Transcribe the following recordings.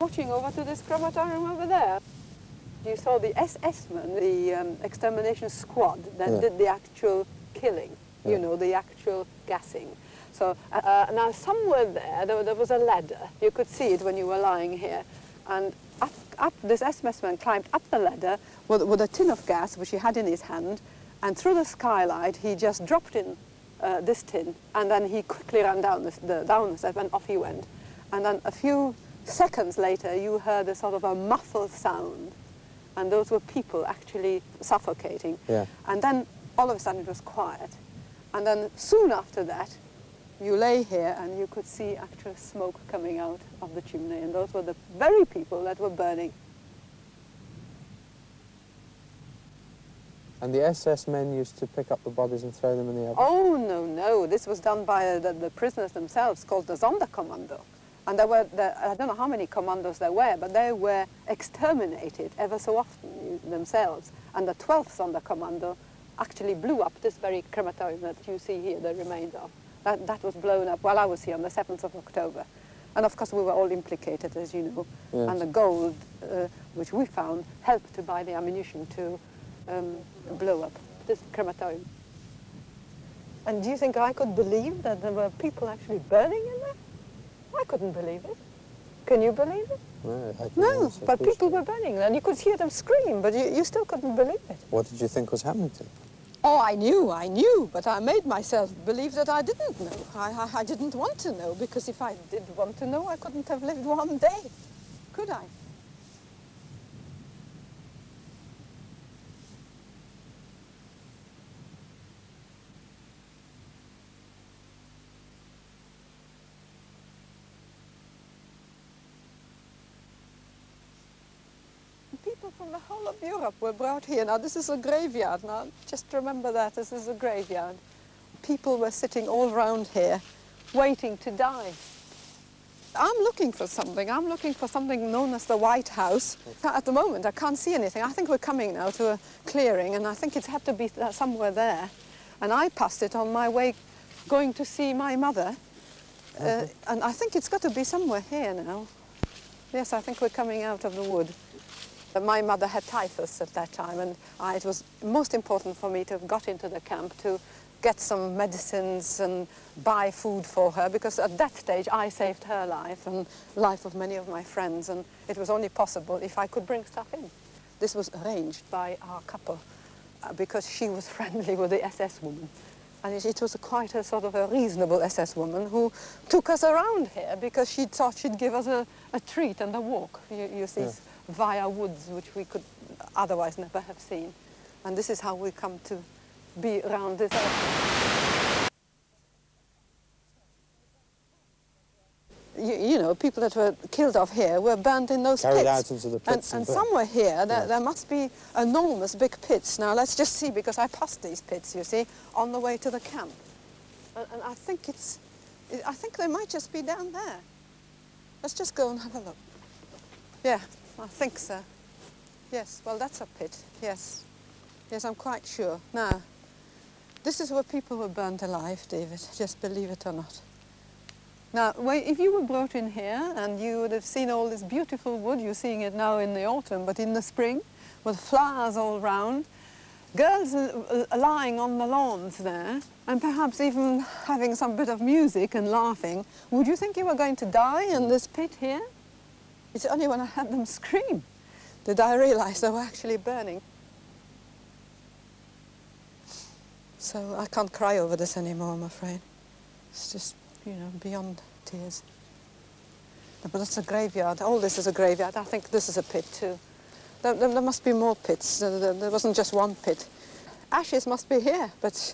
watching over to this crematorium over there. You saw the SS-men, the extermination squad that did the actual killing, you know, the actual gassing. So now somewhere there was a ladder. You could see it when you were lying here. And up this SS-man climbed up the ladder with a tin of gas, which he had in his hand, and through the skylight he just dropped in this tin, and then he quickly ran down the step, and off he went. And then a few seconds later you heard a sort of a muffled sound, and those were people actually suffocating. Yeah. And then all of a sudden it was quiet. And then soon after that, you lay here and you could see actual smoke coming out of the chimney, and those were the very people that were burning. And the SS men used to pick up the bodies and throw them in the oven? Oh, no, no. This was done by the prisoners themselves, called the Sonderkommando. And there were, I don't know how many commandos there were, but they were exterminated ever so often themselves. And the 12th Sonderkommando actually blew up this very crematorium that you see here, the remains of. That was blown up while I was here on the 7th of October. And of course we were all implicated, as you know. Yes. And the gold, which we found, helped to buy the ammunition to blow up this crematorium. And do you think I could believe that there were people actually burning in there? I couldn't believe it. Can you believe it? No, but people were burning, and you could hear them scream, but you still couldn't believe it. What did you think was happening to them? Oh, I knew, but I made myself believe that I didn't know. I didn't want to know, because if I did want to know, I couldn't have lived one day, could I? People from the whole of Europe were brought here. Now, this is a graveyard. Now, just remember that, this is a graveyard. People were sitting all round here, waiting to die. I'm looking for something. I'm looking for something known as the White House. At the moment, I can't see anything. I think we're coming now to a clearing, and I think it's had to be somewhere there. And I passed it on my way going to see my mother. And I think it's got to be somewhere here now. Yes, I think we're coming out of the wood. My mother had typhus at that time, and it was most important for me to have got into the camp to get some medicines and buy food for her, because at that stage I saved her life and life of many of my friends, and it was only possible if I could bring stuff in. This was arranged by our couple because she was friendly with the SS woman, and it was quite a sort of a reasonable SS woman who took us around here because she thought she'd give us a treat and a walk. You see. Yeah. Via woods, which we could otherwise never have seen. And this is how we come to be around this area. You know, people that were killed off here were burnt in those pits. Carried out into the pits. And somewhere here, there must be enormous big pits. Now, let's just see, because I passed these pits, you see, on the way to the camp. And I think I think they might just be down there. Let's just go and have a look. Yeah. I think so. Yes, well, that's a pit, yes. Yes, I'm quite sure. Now, this is where people were burnt alive, David, just believe it or not. Now, if you were brought in here and you would have seen all this beautiful wood, you're seeing it now in the autumn, but in the spring, with flowers all round, girls lying on the lawns there, and perhaps even having some bit of music and laughing, would you think you were going to die in this pit here? It's only when I heard them scream did I realize they were actually burning. So I can't cry over this anymore, I'm afraid. It's just, you know, beyond tears. But that's a graveyard. All this is a graveyard. I think this is a pit too. There must be more pits. There wasn't just one pit. Ashes must be here, but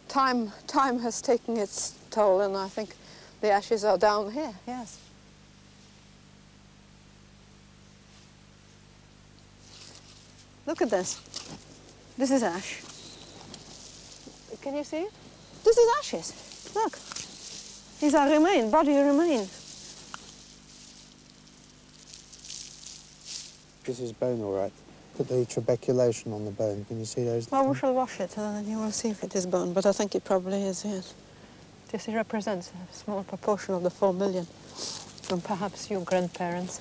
time has taken its toll, and I think the ashes are down here, yes. Look at this. This is ash. Can you see it? This is ashes. Look. These are body remains. This is bone, all right. Put the trabeculation on the bone. Can you see those? Well, we shall wash it, and then you will see if it is bone. But I think it probably is, yes. This represents a small proportion of the 4 million from perhaps your grandparents.